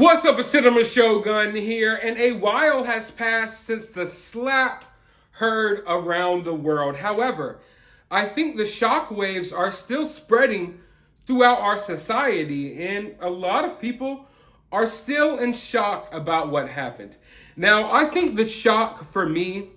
What's up, a Cinema Shogun here, and a while has passed since the slap heard around the world. However, I think the shockwaves are still spreading throughout our society, and a lot of people are still in shock about what happened. Now, I think the shock for me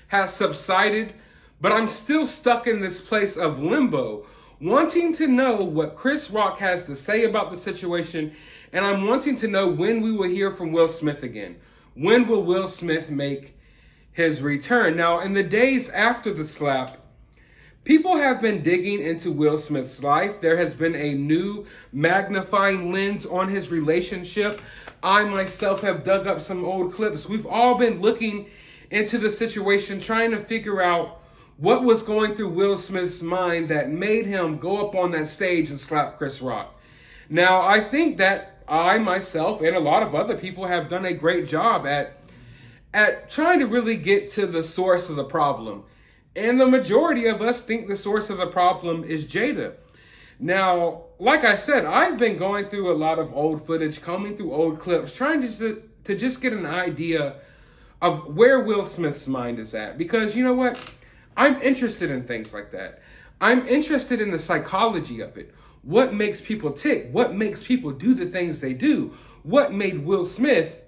has subsided, but I'm still stuck in this place of limbo, wanting to know what Chris Rock has to say about the situation, and I'm wanting to know when we will hear from Will Smith again. When will Will Smith make his return? Now, in the days after the slap, people have been digging into Will Smith's life. There has been a new magnifying lens on his relationship. I myself have dug up some old clips. We've all been looking into the situation, trying to figure out what was going through Will Smith's mind that made him go up on that stage and slap Chris Rock. Now, I think that I myself and a lot of other people have done a great job at trying to really get to the source of the problem. And the majority of us think the source of the problem is Jada. Now, like I said, I've been going through a lot of old footage, combing through old clips, trying to just get an idea of where Will Smith's mind is at. Because you know what? I'm interested in things like that. I'm interested in the psychology of it. What makes people tick? What makes people do the things they do? What made Will Smith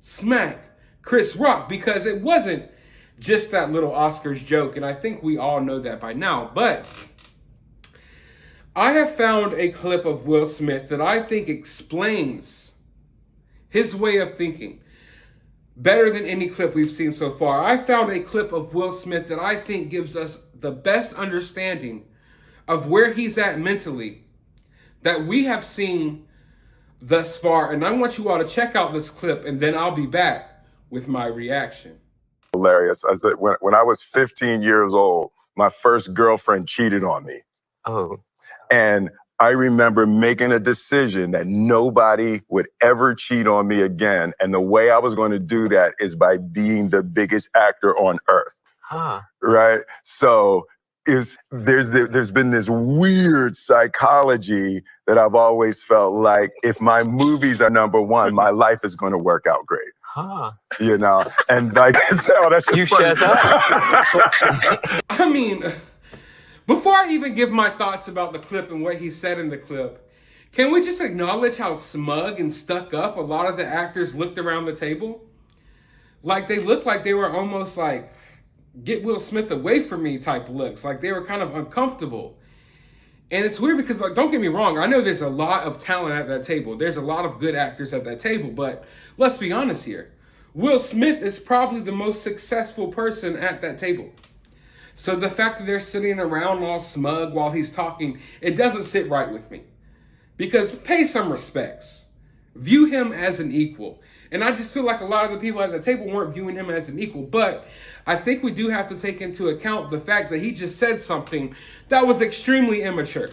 smack Chris Rock? Because it wasn't just that little OSCARS joke, and I think we all know that by now. But I have found a clip of Will Smith that I think explains his way of thinking better than any clip we've seen so far. I found a clip of Will Smith that I think gives us the best understanding of where he's at mentally that we have seen thus far. And I want you all to check out this clip, and then I'll be back with my reaction. Hilarious. I said, when I was 15 years old, my first girlfriend cheated on me. Oh. And I remember making a decision that nobody would ever cheat on me again. And the way I was going to do that is by being the biggest actor on earth. Huh. Right? So there's been this weird psychology that I've always felt like if my movies are number one, my life is going to work out great. Huh. You know? And like, so that's just You funny. shut up. I mean, before I even give my thoughts about the clip and what he said in the clip, can we just acknowledge how smug and stuck up a lot of the actors looked around the table? Like, they looked like they were almost like, get Will Smith away from me type looks. Like, they were kind of uncomfortable. And it's weird because, like, don't get me wrong, I know there's a lot of talent at that table. There's a lot of good actors at that table, but let's be honest here. Will Smith is probably the most successful person at that table. So the fact that they're sitting around all smug while he's talking, it doesn't sit right with me. Because pay some respects. View him as an equal. And I just feel like a lot of the people at the table weren't viewing him as an equal. But I think we do have to take into account the fact that he just said something that was extremely immature.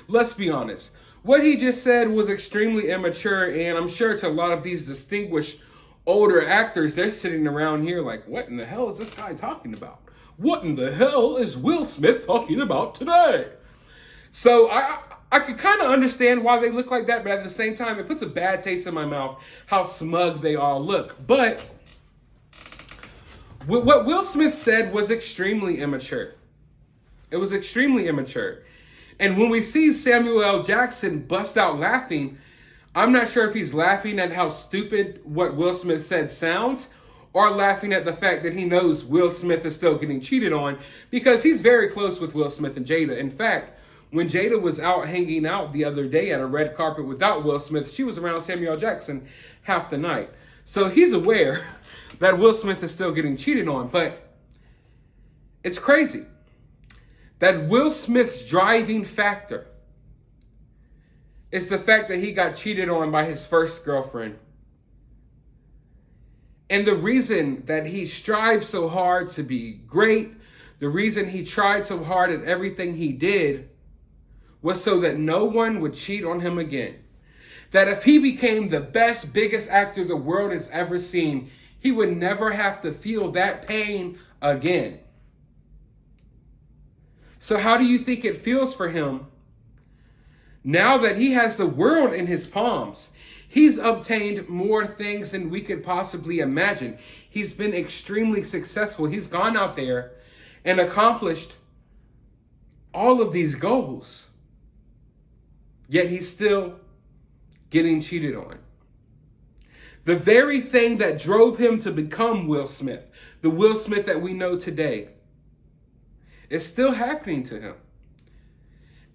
Let's be honest. What he just said was extremely immature. And I'm sure to a lot of these distinguished older actors, they're sitting around here like, what in the hell is this guy talking about? What in the hell is Will Smith talking about today? So I could kind of understand why they look like that, but at the same time, it puts a bad taste in my mouth how smug they all look. But what Will Smith said was extremely immature. It was extremely immature. And when we see Samuel L. Jackson bust out laughing, I'm not sure if he's laughing at how stupid what Will Smith said sounds, or laughing at the fact that he knows Will Smith is still getting cheated on, because he's very close with Will Smith and Jada. In fact, when Jada was out hanging out the other day at a red carpet without Will Smith, she was around Samuel L. Jackson half the night. So he's aware that Will Smith is still getting cheated on. But it's crazy that Will Smith's driving factor is the fact that he got cheated on by his first girlfriend. And the reason that he strives so hard to be great, the reason he tried so hard at everything he did, was so that no one would cheat on him again. That if he became the best, biggest actor the world has ever seen, he would never have to feel that pain again. So how do you think it feels for him now that he has the world in his palms? He's obtained more things than we could possibly imagine. He's been extremely successful. He's gone out there and accomplished all of these goals. Yet he's still getting cheated on. The very thing that drove him to become Will Smith, the Will Smith that we know today, is still happening to him.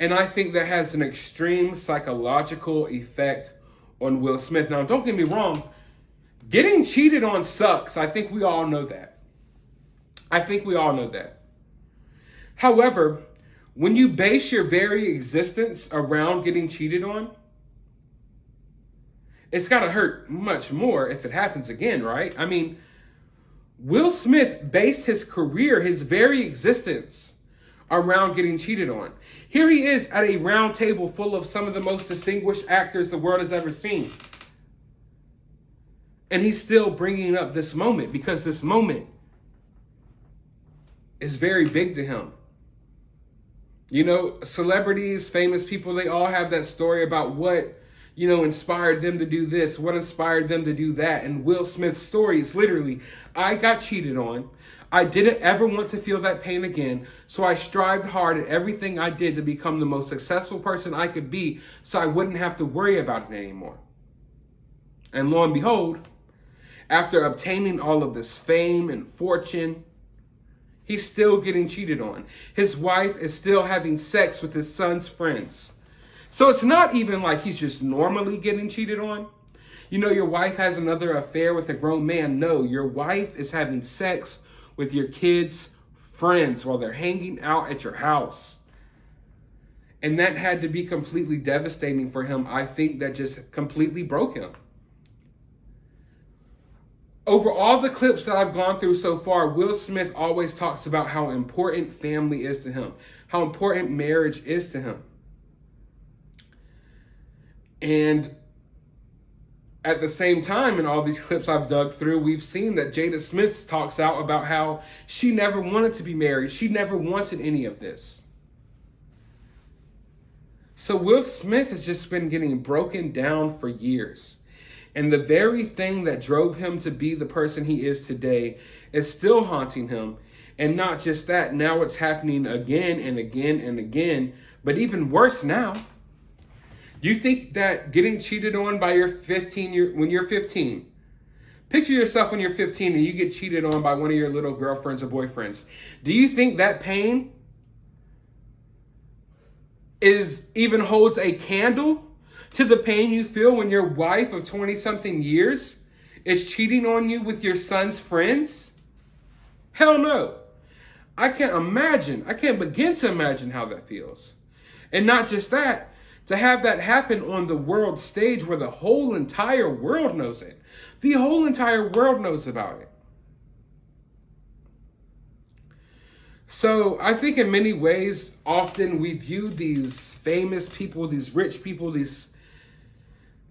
And I think that has an extreme psychological effect on Will Smith. Now, don't get me wrong. Getting cheated on sucks. I think we all know that. However, when you base your very existence around getting cheated on, it's got to hurt much more if it happens again, right? I mean, Will Smith based his career, his very existence, around getting cheated on. Here he is at a round table full of some of the most distinguished actors the world has ever seen. And he's still bringing up this moment because this moment is very big to him. You know, celebrities, famous people, they all have that story about what, you know, inspired them to do this, what inspired them to do that. And Will Smith's story is literally, I got cheated on. I didn't ever want to feel that pain again, so I strived hard at everything I did to become the most successful person I could be so I wouldn't have to worry about it anymore. And lo and behold, after obtaining all of this fame and fortune, he's still getting cheated on. His wife is still having sex with his son's friends. So it's not even like he's just normally getting cheated on. You know, your wife has another affair with a grown man. No, your wife is having sex with your kids' friends while they're hanging out at your house. And that had to be completely devastating for him. I think that just completely broke him. Over all the clips that I've gone through so far, Will Smith always talks about how important family is to him, how important marriage is to him. And at the same time, in all these clips I've dug through, we've seen that Jada Smith talks out about how she never wanted to be married. She never wanted any of this. So Will Smith has just been getting broken down for years. And the very thing that drove him to be the person he is today is still haunting him. And not just that, now it's happening again and again and again, but even worse now. You think that getting cheated on by your when you're 15, picture yourself when you're 15 and you get cheated on by one of your little girlfriends or boyfriends. Do you think that pain even holds a candle to the pain you feel when your wife of 20-something years is cheating on you with your son's friends? Hell no. I can't begin to imagine how that feels. And not just that, to have that happen on the world stage where the whole entire world knows it. The whole entire world knows about it. So I think in many ways, often we view these famous people, these rich people, these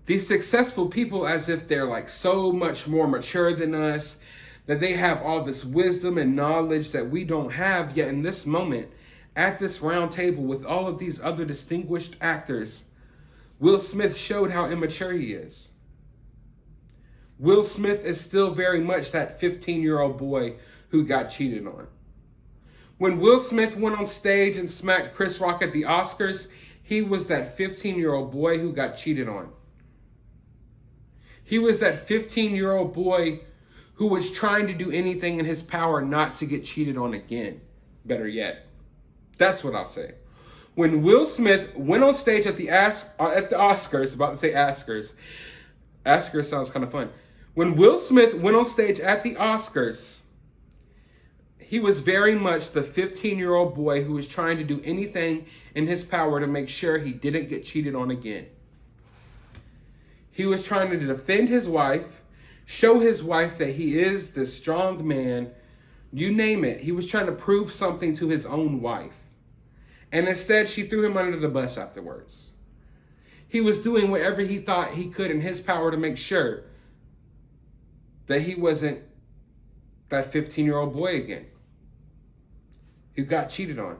successful people as if they're like so much more mature than us, that they have all this wisdom and knowledge that we don't have. Yet in this moment, at this round table with all of these other distinguished actors, Will Smith showed how immature he is. Will Smith is still very much that 15-year-old boy who got cheated on. When Will Smith went on stage and smacked Chris Rock at the Oscars, he was that 15-year-old boy who got cheated on. He was that 15-year-old boy who was trying to do anything in his power not to get cheated on again. Better yet. That's what I'll say. When Will Smith went on stage at the Oscars, about to say Oscars. Oscars sounds kind of fun. When Will Smith went on stage at the Oscars, he was very much the 15-year-old boy who was trying to do anything in his power to make sure he didn't get cheated on again. He was trying to defend his wife, show his wife that he is the strong man, you name it. He was trying to prove something to his own wife. And instead, she threw him under the bus afterwards. He was doing whatever he thought he could in his power to make sure that he wasn't that 15-year-old boy again who got cheated on.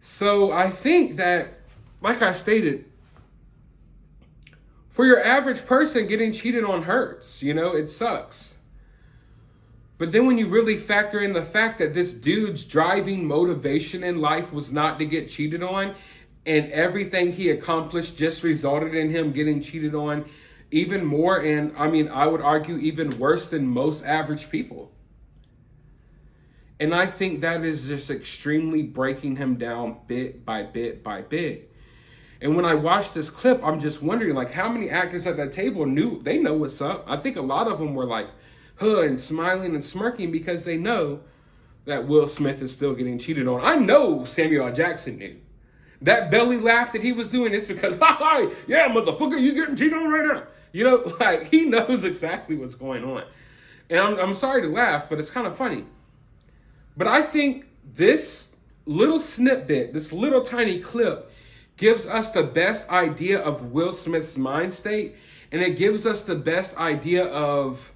So I think that, like I stated, For your average person, getting cheated on hurts, you know, it sucks. But then when you really factor in the fact that this dude's driving motivation in life was not to get cheated on, and everything he accomplished just resulted in him getting cheated on even more, and I mean, I would argue even worse than most average people. And I think that is just extremely breaking him down bit by bit by bit. And when I watched this clip, I'm just wondering, like, how many actors at that table they know what's up. I think a lot of them were like, and smiling and smirking because they know that Will Smith is still getting cheated on. I know Samuel L. Jackson knew. That belly laugh that he was doing is because, yeah, motherfucker, you getting cheated on right now. You know, like, he knows exactly what's going on. And I'm sorry to laugh, but it's kind of funny. But I think this little snippet, this little tiny clip, gives us the best idea of Will Smith's mind state, and it gives us the best idea of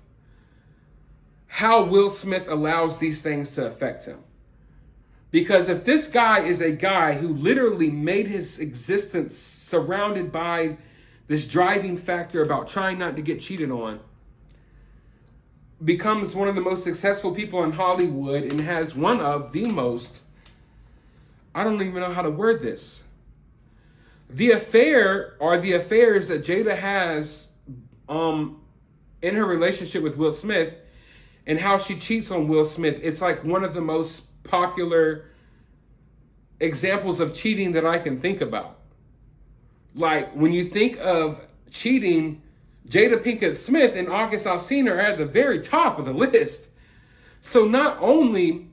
how Will Smith allows these things to affect him. Because if this guy is a guy who literally made his existence surrounded by this driving factor about trying not to get cheated on, becomes one of the most successful people in Hollywood and has one of the most, I don't even know how to word this. The affair or the affairs that Jada has in her relationship with Will Smith and how she cheats on Will Smith, it's like one of the most popular examples of cheating that I can think about. Like, when you think of cheating, Jada Pinkett Smith and August Alsina are at the very top of the list. So not only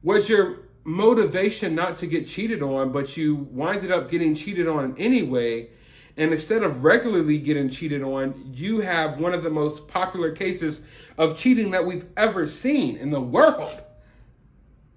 was your motivation not to get cheated on, but you winded up getting cheated on anyway. And instead of regularly getting cheated on, you have one of the most popular cases of cheating that we've ever seen in the world.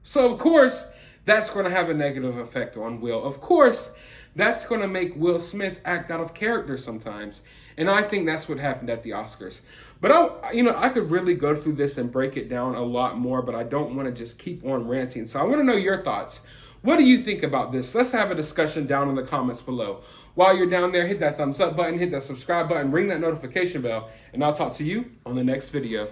So of course, that's going to have a negative effect on Will. Of course, that's going to make Will Smith act out of character sometimes. And I think that's what happened at the Oscars. But I could really go through this and break it down a lot more, but I don't want to just keep on ranting. So I want to know your thoughts. What do you think about this? Let's have a discussion down in the comments below. While you're down there, hit that thumbs up button, hit that subscribe button, ring that notification bell, and I'll talk to you on the next video.